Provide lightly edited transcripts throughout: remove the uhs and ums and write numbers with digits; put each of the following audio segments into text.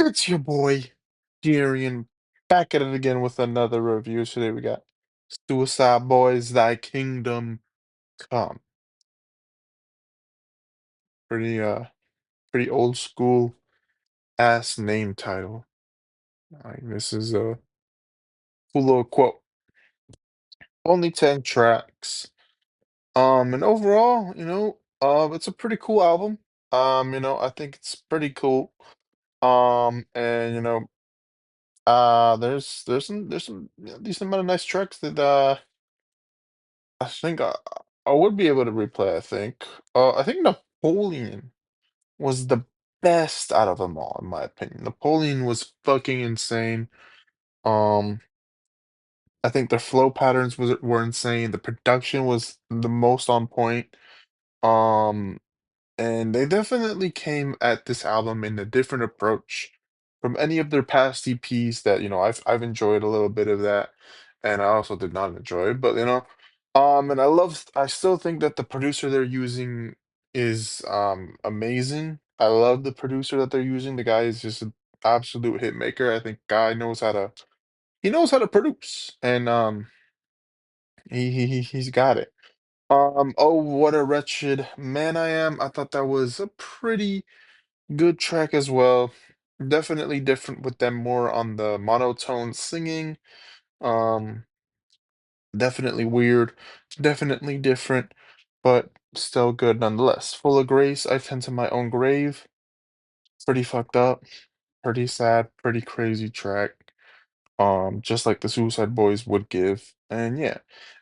It's your boy, Darian, back at it again with another review. Today we got Suicide Boys, Thy Kingdom Come. Pretty pretty old school ass name title. This is a cool little quote. Only 10 tracks. And overall, it's a pretty cool album. I think it's pretty cool. And there's some decent amount of nice tracks that I think I would be able to replay, I think. I think Napoleon was the best out of them all, in my opinion. Napoleon was fucking insane. Um, I think their flow patterns were insane. The production was the most on point. Um, and they definitely came at this album in a different approach from any of their past EPs that, I've enjoyed a little bit of that, and I also did not enjoy it, but and I still think that the producer they're using is amazing. I love the producer that they're using. The guy is just an absolute hit maker. I think guy knows how to produce, and he's got it. Oh, what a wretched man I am. I thought that was a pretty good track as well. Definitely different with them more on the monotone singing. Um, Definitely weird, definitely different, but still good nonetheless. Full of grace, I tend to my own grave. Pretty fucked up, pretty sad, pretty crazy track. Just like the Suicide Boys would give. And yeah.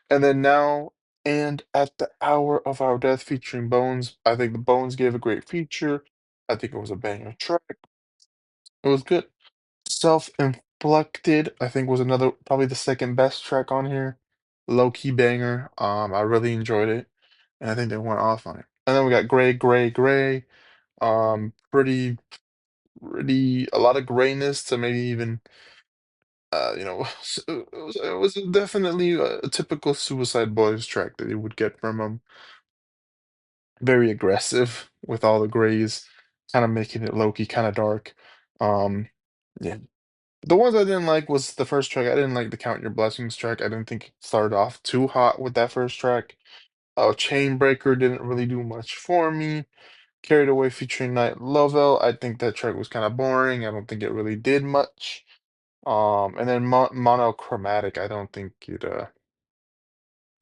And then now and at the hour of our death featuring Bones. I think the Bones gave a great feature. I think it was a banger track. It was good. Self-Inflicted, I think was another probably the second best track on here. Low-key banger. I really enjoyed it, and I think they went off on it. And then we got Gray, Gray, Gray. Pretty a lot of grayness to maybe even it was definitely a typical Suicide Boys track that you would get from them. Very aggressive with all the grays, kind of making it low-key, kind of dark. Um, yeah. The ones I didn't like was the first track. I didn't like the Count Your Blessings track. I didn't think it started off too hot with that first track. Chainbreaker didn't really do much for me. Carried Away featuring Night Lovell. I think that track was kind of boring. I don't think it really did much. And then Monochromatic, I don't think it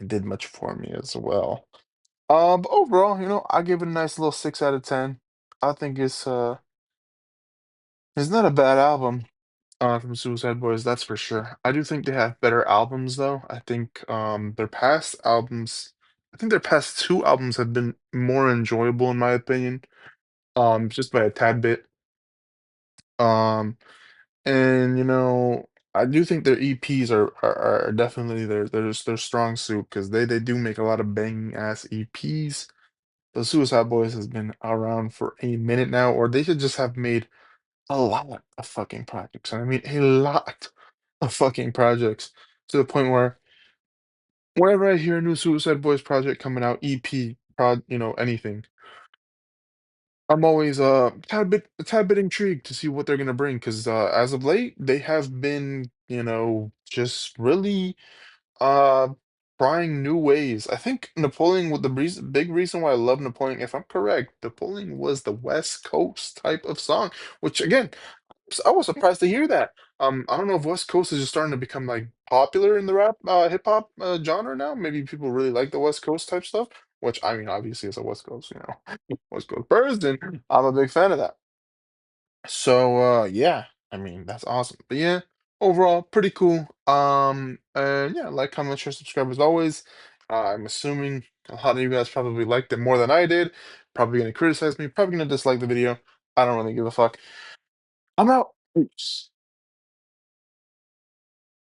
did much for me as well. But overall, I give it a nice little 6 out of 10. I think it's not a bad album. From Suicide Boys, that's for sure. I do think they have better albums though. I think I think their past two albums have been more enjoyable in my opinion. Just by a tad bit. Um and I do think their EPs are definitely their strong suit because they do make a lot of banging ass EPs. The Suicide Boys has been around for a minute now, or they should just have made a lot of fucking projects. And I mean a lot of fucking projects to the point where whenever I hear a new Suicide Boys project coming out, EP, anything, I'm always a tad bit intrigued to see what they're gonna bring because as of late they have been just really uh trying new ways. I think Napoleon with big reason why I love Napoleon, if I'm correct, Napoleon was the West Coast type of song, which again I was surprised to hear that. I don't know if West Coast is just starting to become like popular in the rap, hip hop genre now. Maybe people really like the West Coast type stuff, which I mean, obviously, as a West Coast, West Coast person, I'm a big fan of that. So, yeah, I mean, that's awesome. But yeah, overall, pretty cool. And yeah, like, comment, share, subscribe as always. I'm assuming a lot of you guys probably liked it more than I did. Probably gonna criticize me. Probably gonna dislike the video. I don't really give a fuck. I'm out. Peace.